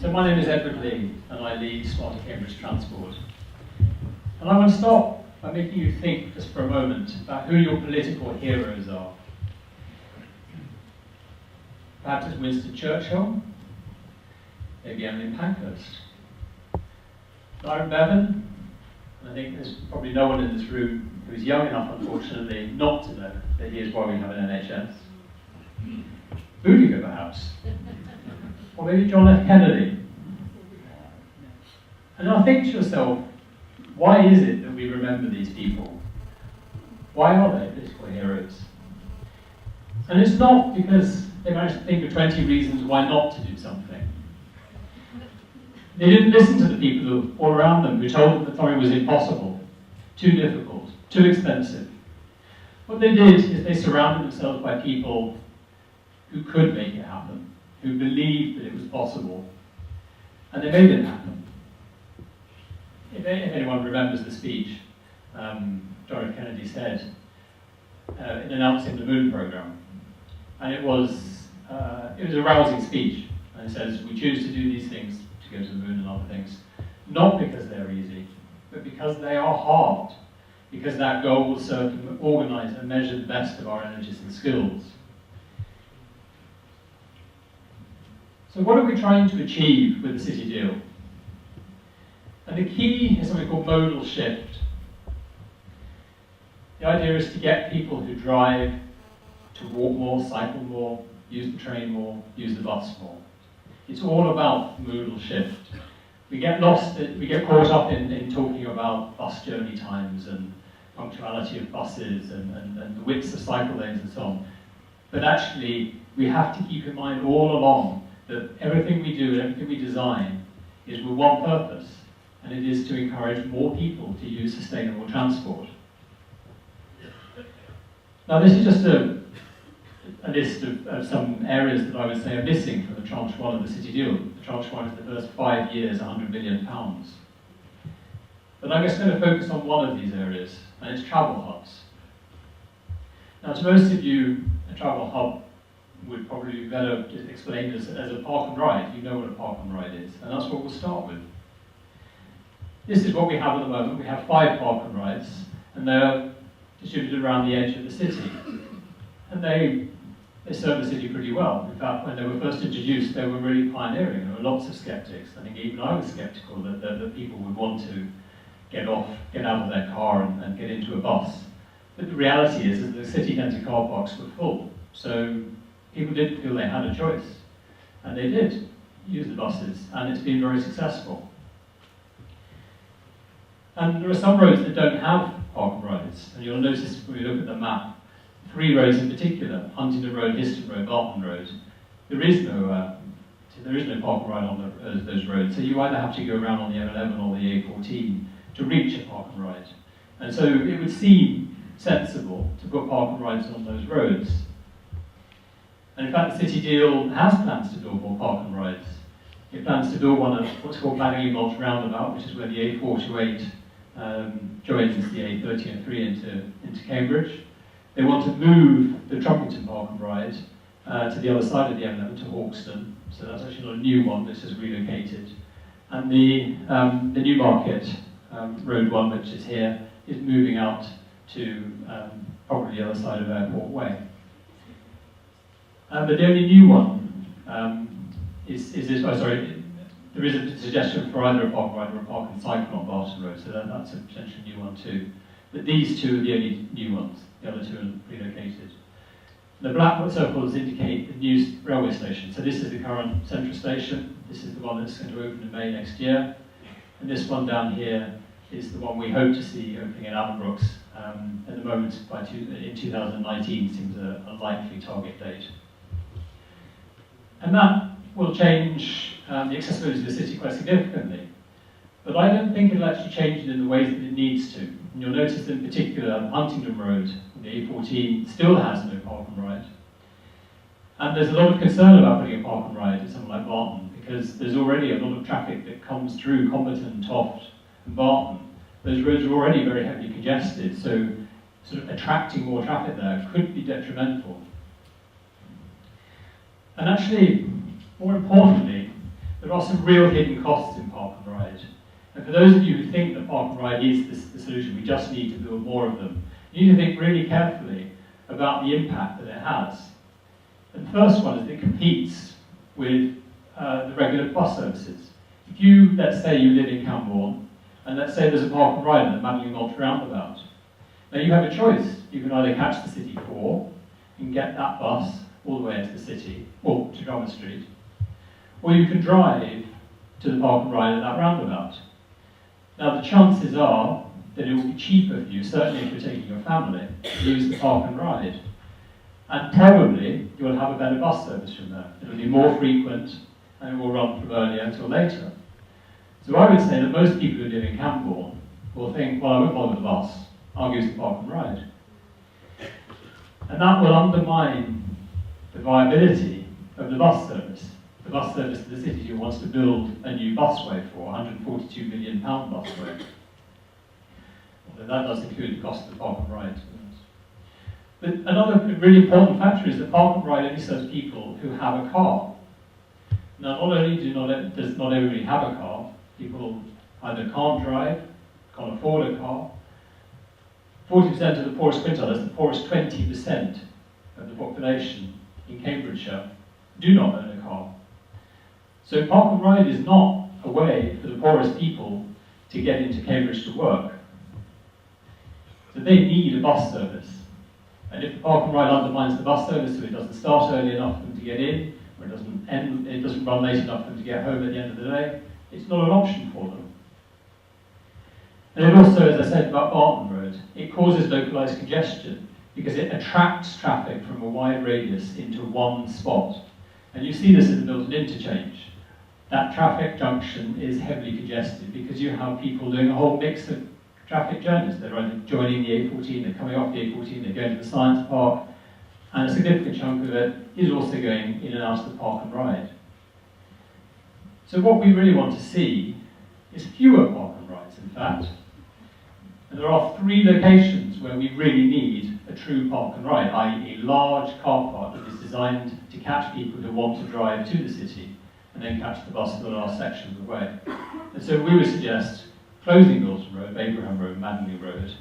So my name is Leigh, and I lead Smarter Cambridge Transport. And I want to start by making you think just for a moment about who your political heroes are. Perhaps it's Winston Churchill, maybe Emily Pankhurst, Byron Bevan. I think there's probably no one in this room who is young enough, unfortunately, not to know that he is why we have an NHS. Boudica, perhaps. Or maybe John F. Kennedy. And now think to yourself, why is it that we remember these people? Why are they political heroes? And it's not because they managed to think of 20 reasons why not to do something. They didn't listen to the people all around them who told them that something was impossible, too difficult, too expensive. What they did is they surrounded themselves by people who could make it happen, who believed that it was possible, and they made it happen. If anyone remembers the speech John F. Kennedy said in announcing the moon program, and it was a rousing speech, and it says, "We choose to do these things, to go to the moon and other things, not because they're easy, but because they are hard, because that goal will serve to organize and measure the best of our energies and skills." So what are we trying to achieve with the City Deal? And the key is something called Modal Shift. The idea is to get people who drive to walk more, cycle more, use the train more, use the bus more. It's all about modal shift. We get lost, we get caught up in talking about bus journey times and punctuality of buses and the widths of cycle lanes and so on. But actually, we have to keep in mind all along that everything we do and everything we design is with one purpose, and it is to encourage more people to use sustainable transport. Now, this is just a list of some areas that I would say are missing from the Tranche 1 of the City Deal. The Tranche 1 is the first 5 years, £100 million. But I'm just going to focus on one of these areas, and it's travel hubs. Now, to most of you, a travel hub would probably be better explained as a park and ride. You know what a park and ride is, and that's what we'll start with. This is what we have at the moment. We have 5 park and rides, and they're distributed around the edge of the city. And they serve the city pretty well. In fact, when they were first introduced, they were really pioneering. There were lots of skeptics. I think even I was skeptical that people would want to get out of their car and get into a bus. But the reality is that the city centre car parks were full. So people didn't feel they had a choice. And they did use the buses, and it's been very successful. And there are some roads that don't have park and rides. And you'll notice when you look at the map, 3 roads in particular, Huntingdon Road, Histon Road, Barton Road, there is no park and ride on those roads. So you either have to go around on the M11 or the A14 to reach a park and ride. And so it would seem sensible to put park and rides on those roads. And in fact, the City Deal has plans to build more park and rides. It plans to build one at what's called Banning Mulch Roundabout, which is where the A428 joins the A1303 into Cambridge. They want to move the Trumpington Park and Ride to the other side of the M11 to Hawkston, so that's actually not a new one, this is relocated. And the Newmarket Road one, which is here, is moving out to probably the other side of Airport Way. But the only new one there is a suggestion for either a park and ride or a park and cycle on Barton Road, so that's a potential new one too. But these 2 are the only new ones. The other 2 are relocated. The black circles indicate the new railway station. So this is the current central station. This is the one that's going to open in May next year. And this one down here is the one we hope to see opening in Allenbrooks. At the moment, in 2019 seems a likely target date. And that will change the accessibility of the city quite significantly. But I don't think it'll actually change it in the ways that it needs to. And you'll notice that in particular, Huntingdon Road, the A14, still has no park and ride. And there's a lot of concern about putting a park and ride at somewhere like Barton, because there's already a lot of traffic that comes through Comberton, Toft, and Barton. Those roads are already very heavily congested, so sort of attracting more traffic there could be detrimental. And actually, more importantly, there are some real hidden costs in park and ride. And for those of you who think that park and ride is the solution, we just need to build more of them, you need to think really carefully about the impact that it has. And the first one is it competes with the regular bus services. If you, let's say you live in Camborne, and let's say there's a park and ride at the Manly Mulch roundabout, now you have a choice. You can either catch the City 4 and get that bus all the way into the city, or to Drummond Street, or you can drive to the park and ride at that roundabout. Now the chances are that it will be cheaper for you, certainly if you're taking your family, to use the park and ride. And probably you'll have a better bus service from there. It'll be more frequent and it will run from earlier until later. So I would say that most people who live in Camborne will think, well, I won't bother with the bus, I'll use the park and ride. And that will undermine the viability of the bus service. The bus service that the city wants to build a new busway for, £142 million busway. Although that does include the cost of the park and ride. But another really important factor is that park and ride only serves people who have a car. Now, not only does not everybody have a car, people either can't drive, can't afford a car. 40% of the poorest quintile, that's the poorest 20% of the population in Cambridgeshire, do not own a car. So park and ride is not a way for the poorest people to get into Cambridge to work. So they need a bus service. And if the park and ride undermines the bus service, so it doesn't start early enough for them to get in, or it doesn't run late enough for them to get home at the end of the day, it's not an option for them. And it also, as I said about Barton Road, it causes localised congestion because it attracts traffic from a wide radius into one spot. And you see this in the Milton Interchange. That traffic junction is heavily congested because you have people doing a whole mix of traffic journeys. They're either joining the A14, they're coming off the A14, they're going to the Science Park, and a significant chunk of it is also going in and out of the park and ride. So what we really want to see is fewer park and rides, in fact. And there are 3 locations where we really need a true park and ride, i.e. a large car park that is designed to catch people who want to drive to the city and then catch the bus for the last section of the way. And so we would suggest closing Milton Road, Abraham Road, Manley Road,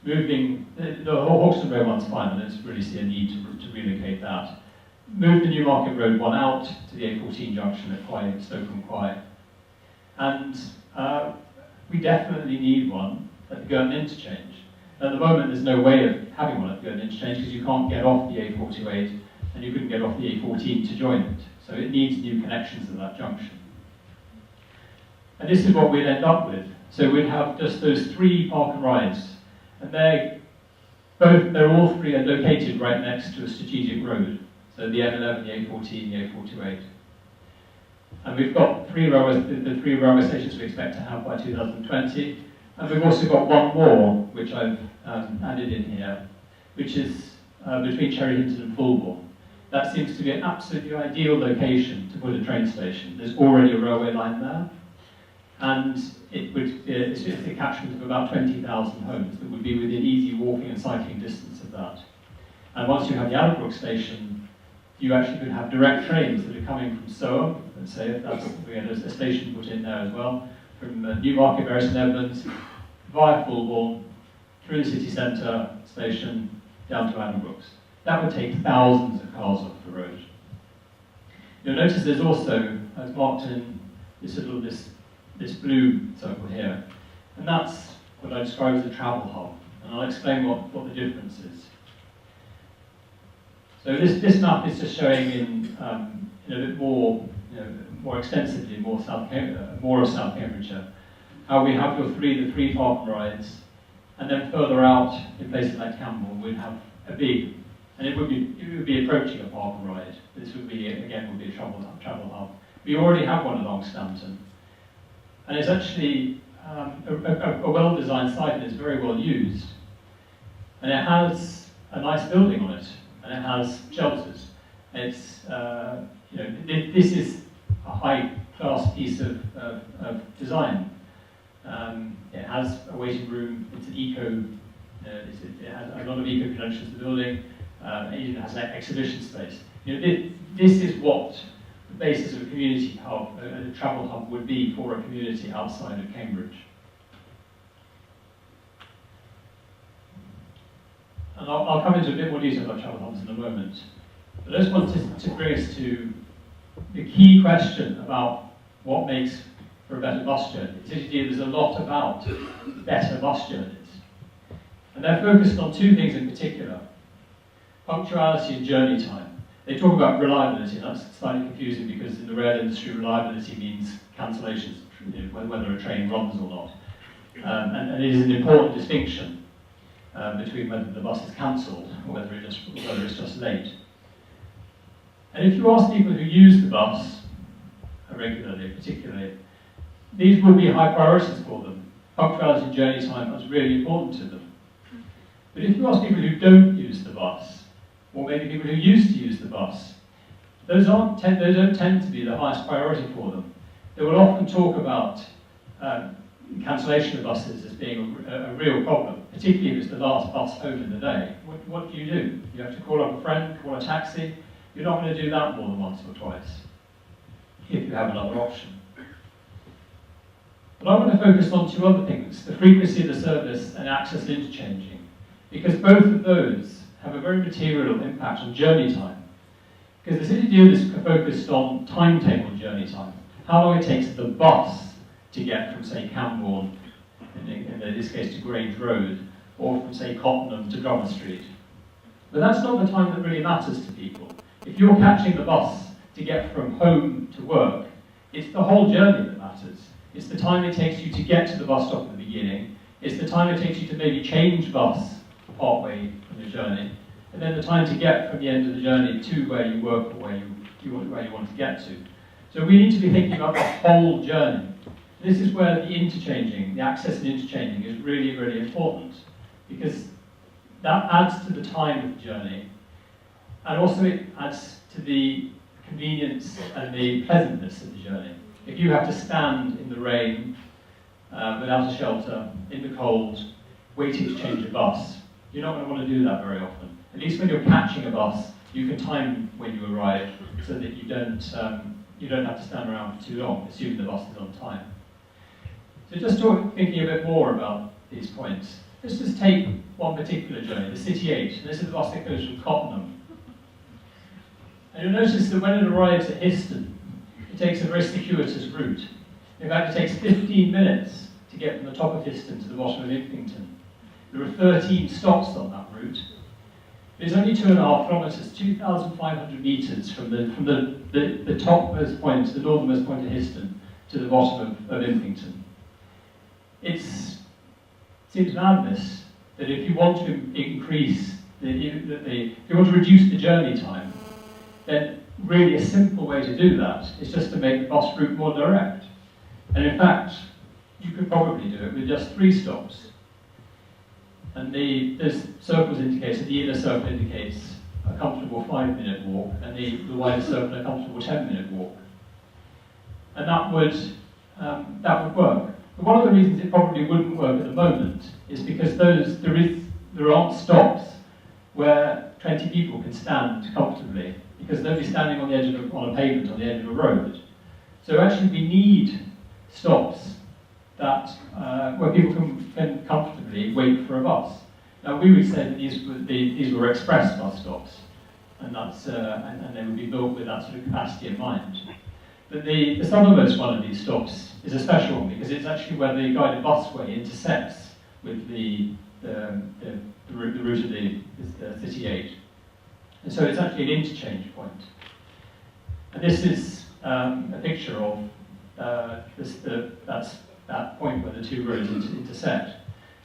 moving, the Hawkston Road one's fine, I don't really see a need to relocate that. Move the Newmarket Road one out to the A14 junction at Stoke-on-Quay. And we definitely need one at the Girton Interchange. At the moment, there's no way of having one at the Girton Interchange because you can't get off the A428 and you couldn't get off the A14 to join it. So it needs new connections at that junction. And this is what we'd end up with. So we'd have just those 3 park and rides, and they're all 3 are located right next to a strategic road. So the M11, the A14, the A428. And we've got the 3 railway stations we expect to have by 2020. And we've also got one more, which I've added in here, which is between Cherry Hinton and Fulbourn. That seems to be an absolutely ideal location to put a train station. There's already a railway line there, and it's a catchment of about 20,000 homes that would be within easy walking and cycling distance of that. And once you have the Addenbrooke station, you actually could have direct trains that are coming from Soham, let's say, if that's, we had a station put in there as well, from Newmarket, Bury St Edmunds, via Fulbourn, through the city centre station, down to Addenbrooke's. That would take thousands of cars off the road. You'll notice there's also, as marked in this blue circle here, and that's what I describe as a travel hub, and I'll explain what the difference is. So this map is just showing in a bit more, more extensively, more of South Cambridgeshire, how we have the three park and rides, and then further out in places like Camborne, we'd have a big, and it would be approaching a park and ride. This would be a travel hub. We already have one along Stanton, and it's actually a well-designed site and it's very well used, and it has a nice building on it, and it has shelters. It's this is a high-class piece of design. It has a waiting room. It's an eco. It has a lot of eco credentials to the building. It even has an exhibition space. This is what the basis of a community hub, a travel hub would be for a community outside of Cambridge. And I'll come into a bit more detail about travel hubs in a moment. But I just wanted to bring us to the key question about what makes for a better bus journey. There's a lot about better bus journeys. And they're focused on two things in particular: punctuality and journey time. They talk about reliability, and that's slightly confusing because in the rail industry, reliability means cancellations, whether a train runs or not. And it is an important distinction between whether the bus is cancelled or whether it's just late. And if you ask people who use the bus regularly, particularly, these will be high priorities for them. Punctuality and journey time is really important to them. But if you ask people who don't use the bus, or maybe people who used to use the bus, those don't tend to be the highest priority for them. They will often talk about cancellation of buses as being a real problem, particularly if it's the last bus home in the day. What do? You have to call up a friend, call a taxi. You're not going to do that more than once or twice, if you have another option. But I want to focus on two other things: the frequency of the service and access and interchanging, because both of those have a very material impact on journey time. Because the City Deal is focused on timetable journey time, how long it takes the bus to get from, say, Camborne, in this case to Grange Road, or from, say, Cottenham to Drummond Street. But that's not the time that really matters to people. If you're catching the bus to get from home to work, it's the whole journey that matters. It's the time it takes you to get to the bus stop at the beginning. It's the time it takes you to maybe change bus partway in your journey, and then the time to get from the end of the journey to where you work or where you want to get to. So we need to be thinking about the whole journey. This is where the interchanging, the access and interchanging is really, really important, because that adds to the time of the journey, and also it adds to the convenience and the pleasantness of the journey. If you have to stand in the rain, without a shelter, in the cold, waiting to change a bus, you're not going to want to do that very often. At least when you're catching a bus, you can time when you arrive so that you don't have to stand around for too long, assuming the bus is on time. So just thinking a bit more about these points, let's just take one particular journey, the City 8. And this is the bus that goes from Cottenham. And you'll notice that when it arrives at Histon, it takes a very circuitous route. In fact, it takes 15 minutes to get from the top of Histon to the bottom of Impington. There are 13 stops on that route. It's only 2.5 kilometres, 2,500 metres from the topmost point, the northernmost point of Histon, to the bottom of Impington. It seems madness that if you want to increase, if you want to reduce the journey time, then really a simple way to do that is just to make the bus route more direct. And in fact, you could probably do it with just 3 stops. And the circles indicate, so the inner circle indicates a comfortable 5-minute walk, and the wider circle a comfortable 10-minute walk. And that would work. But one of the reasons it probably wouldn't work at the moment is because there aren't stops where 20 people can stand comfortably, because they'll be standing on the edge of on a pavement on the edge of a road. So actually, we need stops that where people can comfortably wait for a bus. Now we would say that these were express bus stops, and they would be built with that sort of capacity in mind. But the southernmost one of these stops is a special one because it's actually where the guided busway intersects with the route of the City 8. And so it's actually an interchange point. And this is a picture of that point where the two roads intersect.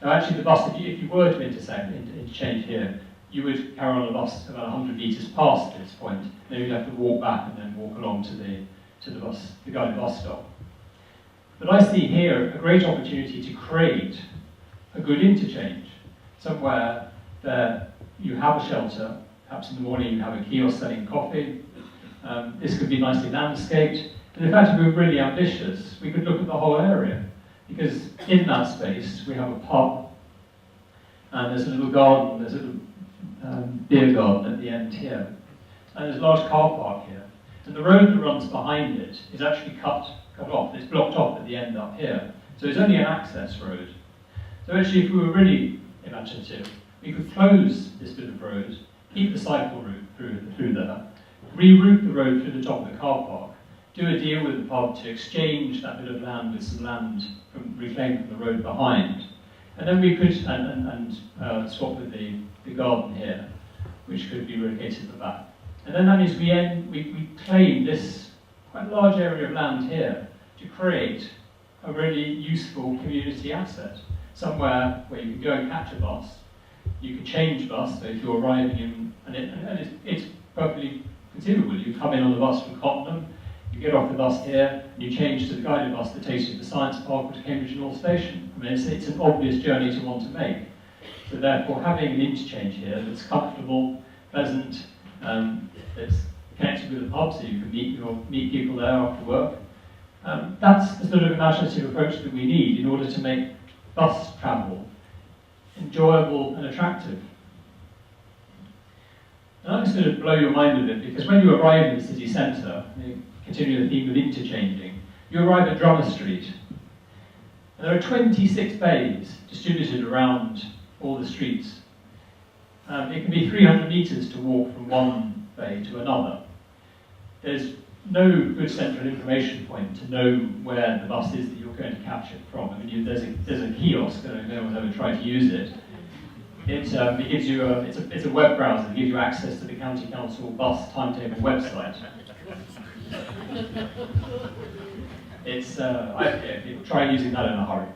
Now actually the bus, if you were to interchange here, you would carry on a bus about 100 metres past this point, then you'd have to walk back and then walk along to the guided bus stop. But I see here a great opportunity to create a good interchange, somewhere that you have a shelter, perhaps in the morning you have a kiosk selling coffee. This could be nicely landscaped. And in fact, if we were really ambitious, we could look at the whole area, because in that space we have a pub, and there's a little garden, there's a little beer garden at the end here, and there's a large car park here. And the road that runs behind it is actually cut off. It's blocked off at the end up here. So it's only an access road. So actually, if we were really imaginative, we could close this bit of road, keep the cycle route through there, reroute the road through the top of the car park, do a deal with the pub to exchange that bit of land with some land reclaimed from the road behind. And then we could, swap with the garden here, which could be relocated at the back. And then that means we claim this quite large area of land here to create a really useful community asset, somewhere where you can go and catch a bus, you can change bus, so if you're arriving in, and it's perfectly conceivable, you come in on the bus from Cottenham, you get off the bus here, and you change to the guided bus that takes you to the Science Park or to Cambridge North Station. I mean, it's an obvious journey to want to make. So therefore, having an interchange here that's comfortable, pleasant, that's connected with the pub, so you can meet people there after work. That's the sort of imaginative approach that we need in order to make bus travel enjoyable and attractive. And I'm just going to blow your mind a bit, because when you arrive in the city centre, continuing the theme of interchanging, you arrive at Drummer Street. And there are 26 bays distributed around all the streets. It can be 300 metres to walk from one bay to another. There's no good central information point to know where the bus is that you're going to catch it from. I mean, there's a kiosk, I don't know if anyone's ever tried to use it. It gives you it's a web browser that gives you access to the County Council bus timetable website. Try using that in a hurry.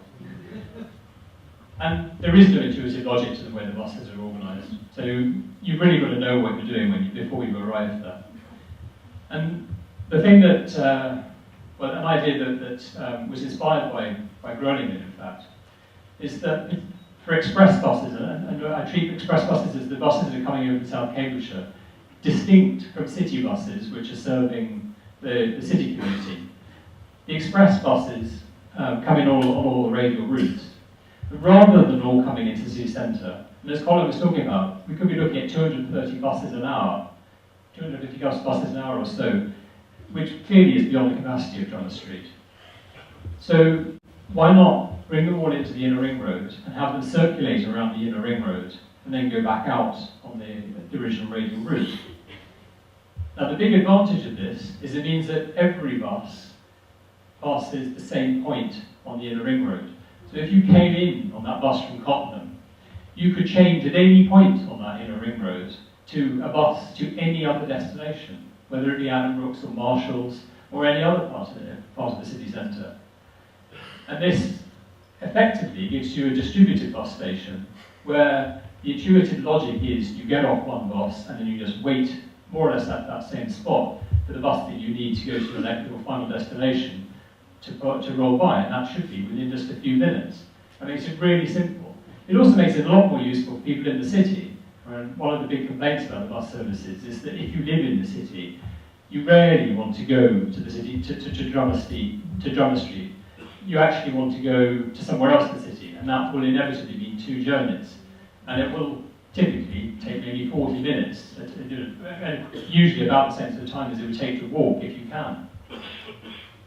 And there is no intuitive logic to the way the buses are organised. So you've really got to know what you're doing before you arrive there. And the thing that, an idea that was inspired by Groningen, in fact, is that for express buses, and I treat express buses as the buses that are coming over to South Cambridgeshire, distinct from city buses, which are serving the city community. The express buses come in on all the radial routes. But rather than all coming into the city centre, and as Colin was talking about, we could be looking at 230 buses an hour, 250 buses an hour or so, which clearly is beyond the capacity of Drummer Street. So why not bring them all into the inner ring road and have them circulate around the inner ring road and then go back out on the original radial route? Now the big advantage of this is it means that every bus passes the same point on the inner ring road. So if you came in on that bus from Cottenham, you could change at any point on that inner ring road to a bus to any other destination, whether it be Addenbrooke's or Marshall's or any other part of the city centre. And this effectively gives you a distributed bus station where the intuitive logic is you get off one bus and then you just wait more or less at that same spot for the bus that you need to go to your final destination to roll by, and that should be within just a few minutes. That makes it really simple. It also makes it a lot more useful for people in the city. And one of the big complaints about the bus services is that if you live in the city, you rarely want to go to the city, to Drummer Street. You actually want to go to somewhere else in the city, and that will inevitably mean 2 journeys. And it will typically take maybe 40 minutes, usually about the same sort of time as it would take to walk if you can.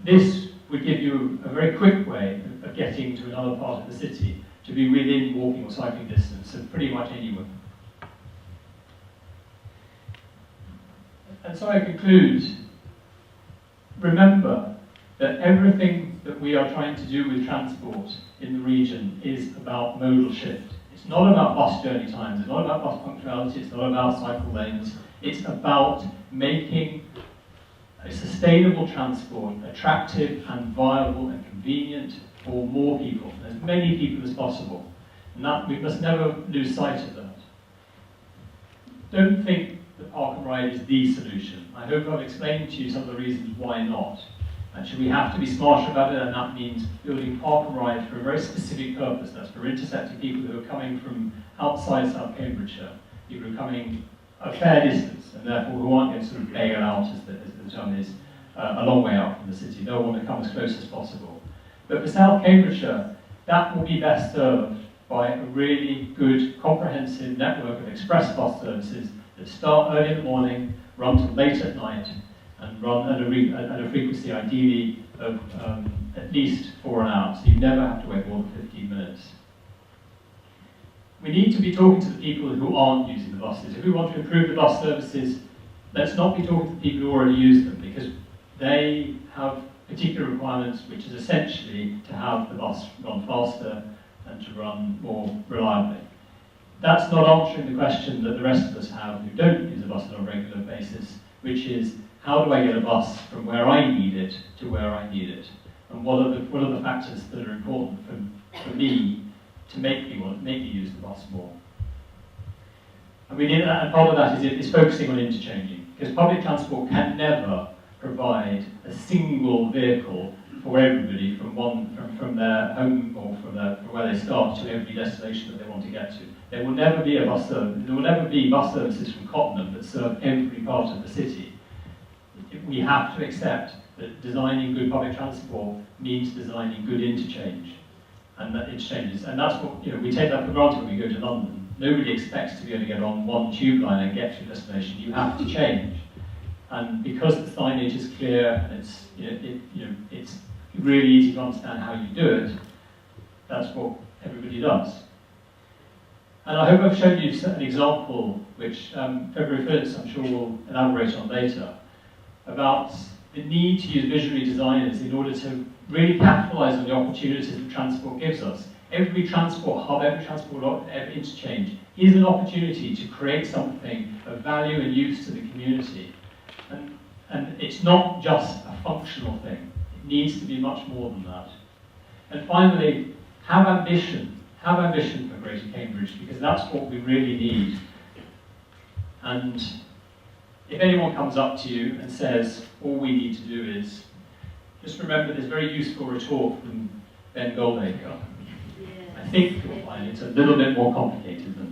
This would give you a very quick way of getting to another part of the city, to be within walking or cycling distance of pretty much anywhere. And so I conclude, remember that everything that we are trying to do with transport in the region is about modal shift. It's not about bus journey times, it's not about bus punctuality, it's not about cycle lanes, it's about making a sustainable transport attractive and viable and convenient for more people, as many people as possible. And that we must never lose sight of that. Don't think that park and ride is the solution. I hope I've explained to you some of the reasons why not. Actually, we have to be smarter about it, and that means building park and ride for a very specific purpose. That's for intercepting people who are coming from outside South Cambridgeshire, people who are coming a fair distance, and therefore who aren't going to sort of bail out, as the term is, a long way out from the city. They'll want to come as close as possible. But for South Cambridgeshire, that will be best served by a really good, comprehensive network of express bus services that start early in the morning, run till late at night, and run at a frequency ideally of at least 4 an hour, so you never have to wait more than 15 minutes. We need to be talking to the people who aren't using the buses. If we want to improve the bus services, let's not be talking to the people who already use them, because they have particular requirements, which is essentially to have the bus run faster and to run more reliably. That's not answering the question that the rest of us have who don't use a bus on a regular basis, which is, how do I get a bus from where I need it to where I need it? And what are the factors that are important for me to make me use the bus more? And part of that is focusing on interchanging, because public transport can never provide a single vehicle for everybody from their home or from where they start to every destination that they want to get to. There will never be bus services from Cottenham that serve every part of the city. We have to accept that designing good public transport means designing good interchange, and that exchanges. And that's what we take that for granted when we go to London. Nobody expects to be able to get on one tube line and get to a destination. You have to change. And because the signage is clear and it's really easy to understand how you do it, that's what everybody does. And I hope I've shown you an example, which February 1st I'm sure we'll elaborate on later, about the need to use visionary designers in order to really capitalise on the opportunities that transport gives us. Every transport hub, every interchange is an opportunity to create something of value and use to the community. And it's not just a functional thing. It needs to be much more than that. And finally, have ambition. Have ambition for Greater Cambridge, because that's what we really need. And if anyone comes up to you and says, all we need to do is, just remember this very useful retort from Ben Goldacre. I think you'll find it's a little bit more complicated than